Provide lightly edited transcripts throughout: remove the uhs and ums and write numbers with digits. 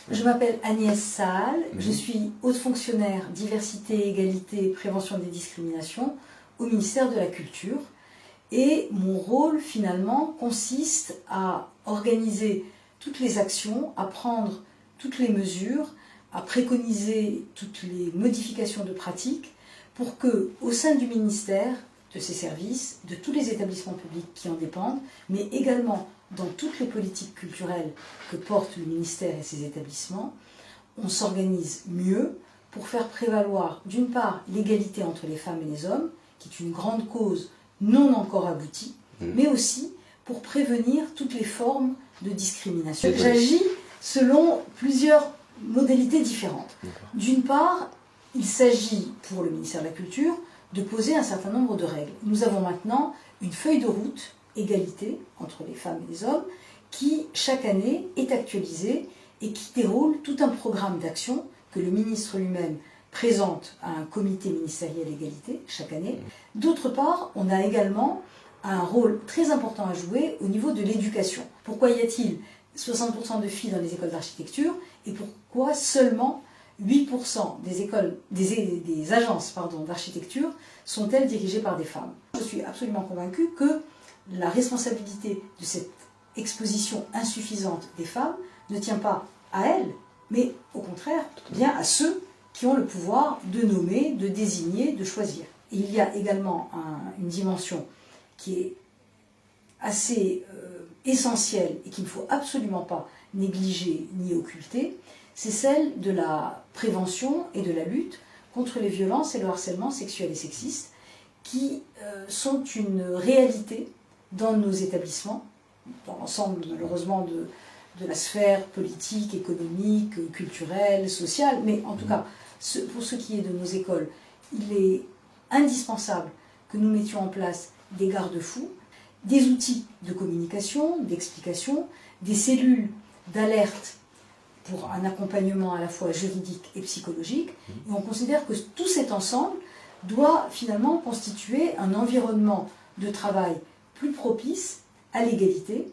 Je m'appelle Agnès Saal, je suis haute fonctionnaire diversité, égalité, prévention des discriminations au ministère de la Culture. Et mon rôle finalement consiste à organiser toutes les actions, à prendre toutes les mesures, à préconiser toutes les modifications de pratiques pour que, au sein du ministère, de ses services, de tous les établissements publics qui en dépendent, mais également dans toutes les politiques culturelles que porte le ministère et ses établissements, on s'organise mieux pour faire prévaloir, d'une part, l'égalité entre les femmes et les hommes, qui est une grande cause non encore aboutie, mais aussi pour prévenir toutes les formes de discrimination. J'agis selon plusieurs modalités différentes. D'une part, il s'agit, pour le ministère de la Culture, de poser un certain nombre de règles. Nous avons maintenant une feuille de route, égalité entre les femmes et les hommes, qui, chaque année, est actualisée et qui déroule tout un programme d'action que le ministre lui-même présente à un comité ministériel égalité chaque année. D'autre part, on a également un rôle très important à jouer au niveau de l'éducation. Pourquoi y a-t-il 60% de filles dans les écoles d'architecture et pourquoi seulement 8% des agences d'architecture sont-elles dirigées par des femmes? Je suis absolument convaincue que la responsabilité de cette exposition insuffisante des femmes ne tient pas à elles, mais au contraire bien à ceux qui ont le pouvoir de nommer, de désigner, de choisir. Et il y a également une dimension qui est assez essentielle et qu'il ne faut absolument pas négliger ni occulter, c'est celle de la prévention et de la lutte contre les violences et le harcèlement sexuel et sexiste, qui sont une réalité dans nos établissements, dans l'ensemble malheureusement de la sphère politique, économique, culturelle, sociale, mais en tout cas, pour ce qui est de nos écoles, il est indispensable que nous mettions en place des garde-fous, des outils de communication, d'explication, des cellules d'alerte pour un accompagnement à la fois juridique et psychologique. Et on considère que tout cet ensemble doit finalement constituer un environnement de travail plus propice à l'égalité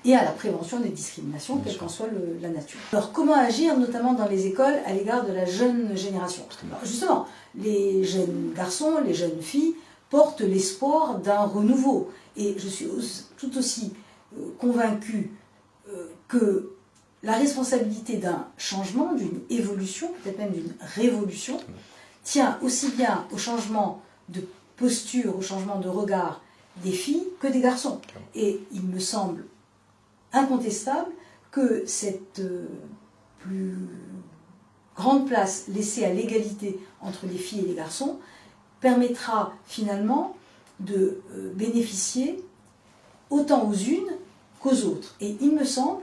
et à la prévention des discriminations, quelle qu'en soit la nature. Alors comment agir, notamment dans les écoles, à l'égard de la jeune génération? Alors, justement, les jeunes garçons, les jeunes filles portent l'espoir d'un renouveau. Et je suis tout aussi convaincue que la responsabilité d'un changement, d'une évolution, peut-être même d'une révolution, tient aussi bien au changement de posture, au changement de regard des filles que des garçons. Et il me semble incontestable que cette plus grande place laissée à l'égalité entre les filles et les garçons permettra finalement de bénéficier autant aux unes qu'aux autres. Et il me semble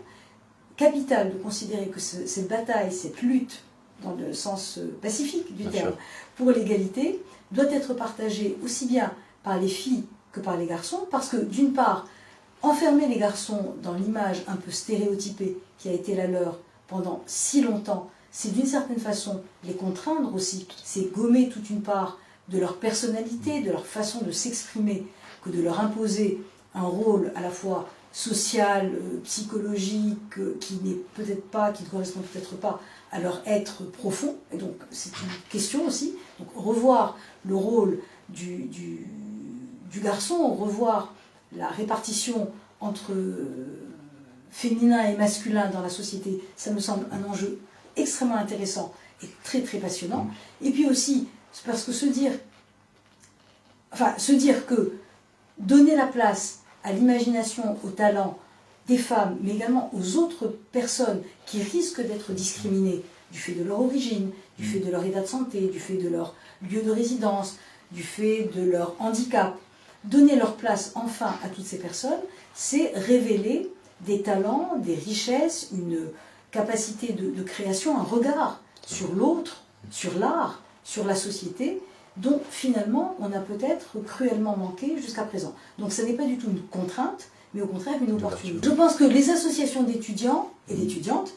capital de considérer que cette bataille, cette lutte, dans le sens pacifique du terme, pour l'égalité, doit être partagée aussi bien par les filles que par les garçons, parce que d'une part, enfermer les garçons dans l'image un peu stéréotypée qui a été la leur pendant si longtemps, c'est d'une certaine façon les contraindre aussi, c'est gommer toute une part de leur personnalité, de leur façon de s'exprimer, que de leur imposer un rôle à la fois social, psychologique, qui n'est peut-être pas, qui ne correspond peut-être pas à leur être profond. Et donc c'est une question aussi. Donc revoir le rôle du garçon, revoir la répartition entre féminin et masculin dans la société, ça me semble un enjeu extrêmement intéressant et très très passionnant. Et puis aussi, parce que se dire que donner la place à l'imagination, au talent des femmes, mais également aux autres personnes qui risquent d'être discriminées du fait de leur origine, du fait de leur état de santé, du fait de leur lieu de résidence, du fait de leur handicap. Donner leur place enfin à toutes ces personnes, c'est révéler des talents, des richesses, une capacité de création, un regard sur l'autre, sur l'art, sur la société, dont finalement on a peut-être cruellement manqué jusqu'à présent. Donc ce n'est pas du tout une contrainte, mais au contraire une opportunité. Je pense que les associations d'étudiants et d'étudiantes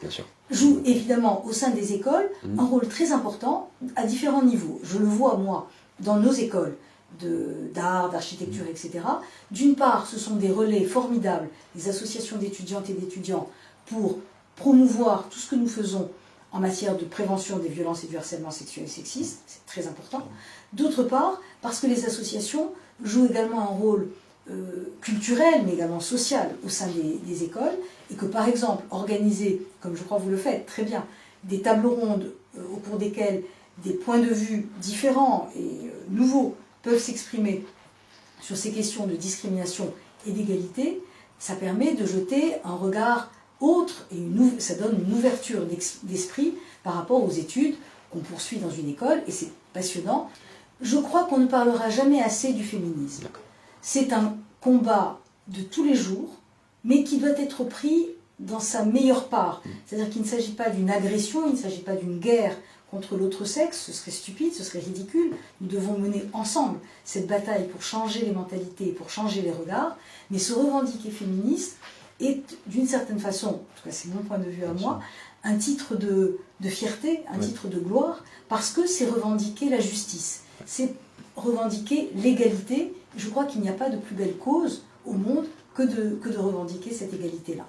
jouent évidemment au sein des écoles un rôle très important à différents niveaux. Je le vois moi dans nos écoles d'art, d'architecture, etc. D'une part, ce sont des relais formidables, des associations d'étudiantes et d'étudiants, pour promouvoir tout ce que nous faisons en matière de prévention des violences et du harcèlement sexuel et sexiste, c'est très important. D'autre part, parce que les associations jouent également un rôle culturel, mais également social au sein des écoles, et que par exemple, organiser, comme je crois vous le faites très bien, des tables rondes au cours desquelles des points de vue différents et nouveaux peuvent s'exprimer sur ces questions de discrimination et d'égalité, ça permet de jeter un regard autre et ça donne une ouverture d'esprit par rapport aux études qu'on poursuit dans une école, et c'est passionnant. Je crois qu'on ne parlera jamais assez du féminisme. C'est un combat de tous les jours, mais qui doit être pris dans sa meilleure part. C'est-à-dire qu'il ne s'agit pas d'une agression, il ne s'agit pas d'une guerre contre l'autre sexe, ce serait stupide, ce serait ridicule. Nous devons mener ensemble cette bataille pour changer les mentalités, pour changer les regards, mais se revendiquer féministe est d'une certaine façon, en tout cas c'est mon point de vue à moi, un titre de fierté, un titre de gloire, parce que c'est revendiquer la justice, c'est revendiquer l'égalité. Je crois qu'il n'y a pas de plus belle cause au monde que de revendiquer cette égalité-là.